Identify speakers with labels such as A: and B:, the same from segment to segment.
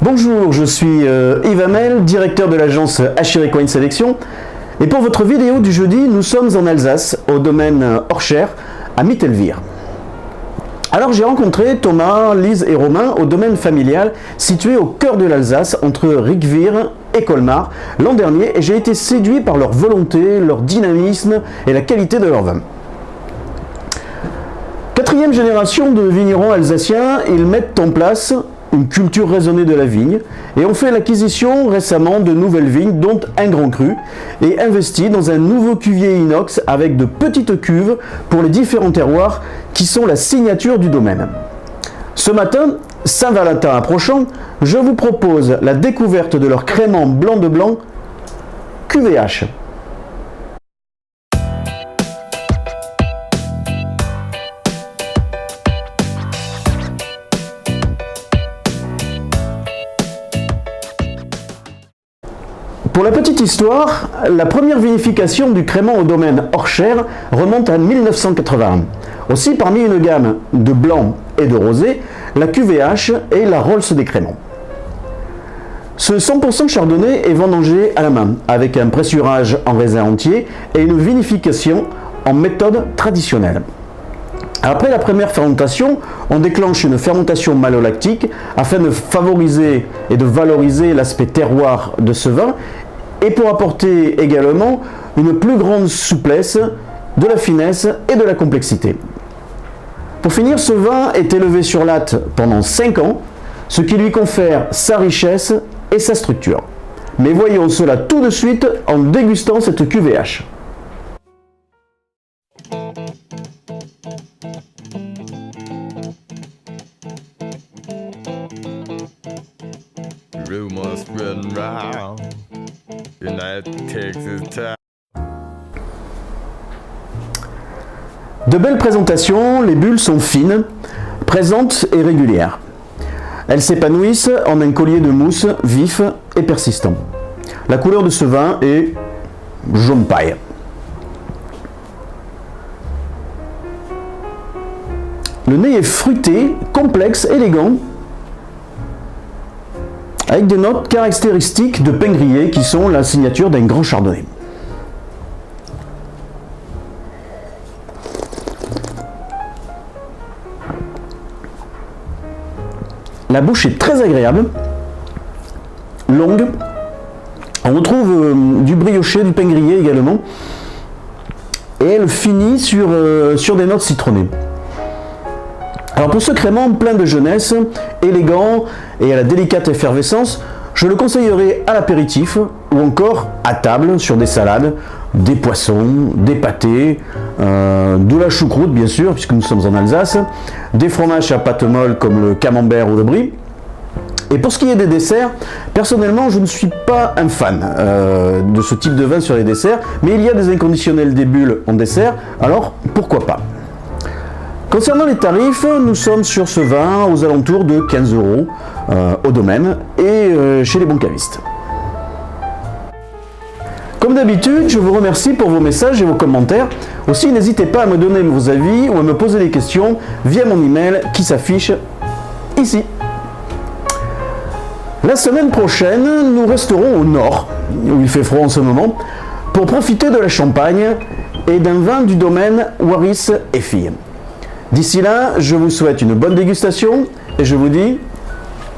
A: Bonjour, je suis Yves Hamel, directeur de l'agence Acheric Wine Sélection. Et pour votre vidéo du jeudi, nous sommes en Alsace, au domaine Orcher, à Mittelwihr. Alors j'ai rencontré Thomas, Lise et Romain au domaine familial situé au cœur de l'Alsace, entre Rickwir et Colmar, l'an dernier, et j'ai été séduit par leur volonté, leur dynamisme et la qualité de leur vin. Quatrième génération de vignerons alsaciens, ils mettent en place une culture raisonnée de la vigne et ont fait l'acquisition récemment de nouvelles vignes, dont un grand cru, et investi dans un nouveau cuvier inox avec de petites cuves pour les différents terroirs qui sont la signature du domaine. Ce matin, Saint-Valentin approchant, je vous propose la découverte de leur crément blanc de blanc QVH. Pour la petite histoire, la première vinification du crément au domaine Orcher remonte à 1981. Aussi, parmi une gamme de blanc et de rosé, la QVH est la Rolls des créments. Ce 100% chardonnay est vendangé à la main, avec un pressurage en raisin entier et une vinification en méthode traditionnelle. Après la première fermentation, on déclenche une fermentation malolactique afin de favoriser et de valoriser l'aspect terroir de ce vin et pour apporter également une plus grande souplesse, de la finesse et de la complexité. Pour finir, ce vin est élevé sur latte pendant 5 ans, ce qui lui confère sa richesse et sa structure. Mais voyons cela tout de suite en dégustant cette QVH.
B: Rumors spreading round. United Texas time.
A: De belles présentations, les bulles sont fines, présentes et régulières. Elles s'épanouissent en un collier de mousse vif et persistant. La couleur de ce vin est jaune paille. Le nez est fruité, complexe, élégant, avec des notes caractéristiques de pain grillé qui sont la signature d'un grand chardonnay. La bouche est très agréable, longue. On retrouve du brioché, du pain grillé également. Et elle finit sur des notes citronnées. Alors pour ce crément plein de jeunesse, élégant et à la délicate effervescence, je le conseillerais à l'apéritif ou encore à table sur des salades, des poissons, des pâtés, de la choucroute bien sûr puisque nous sommes en Alsace, des fromages à pâte molle comme le camembert ou le brie. Et pour ce qui est des desserts, personnellement je ne suis pas un fan de ce type de vin sur les desserts, mais il y a des inconditionnels des bulles en dessert, alors pourquoi pas. Concernant les tarifs, nous sommes sur ce vin aux alentours de 15 € au domaine et chez les bons cavistes. Comme d'habitude, je vous remercie pour vos messages et vos commentaires. Aussi, n'hésitez pas à me donner vos avis ou à me poser des questions via mon email qui s'affiche ici. La semaine prochaine, nous resterons au nord, où il fait froid en ce moment, pour profiter de la Champagne et d'un vin du domaine Waris et Filles. D'ici là, je vous souhaite une bonne dégustation et je vous dis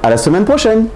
A: à la semaine prochaine.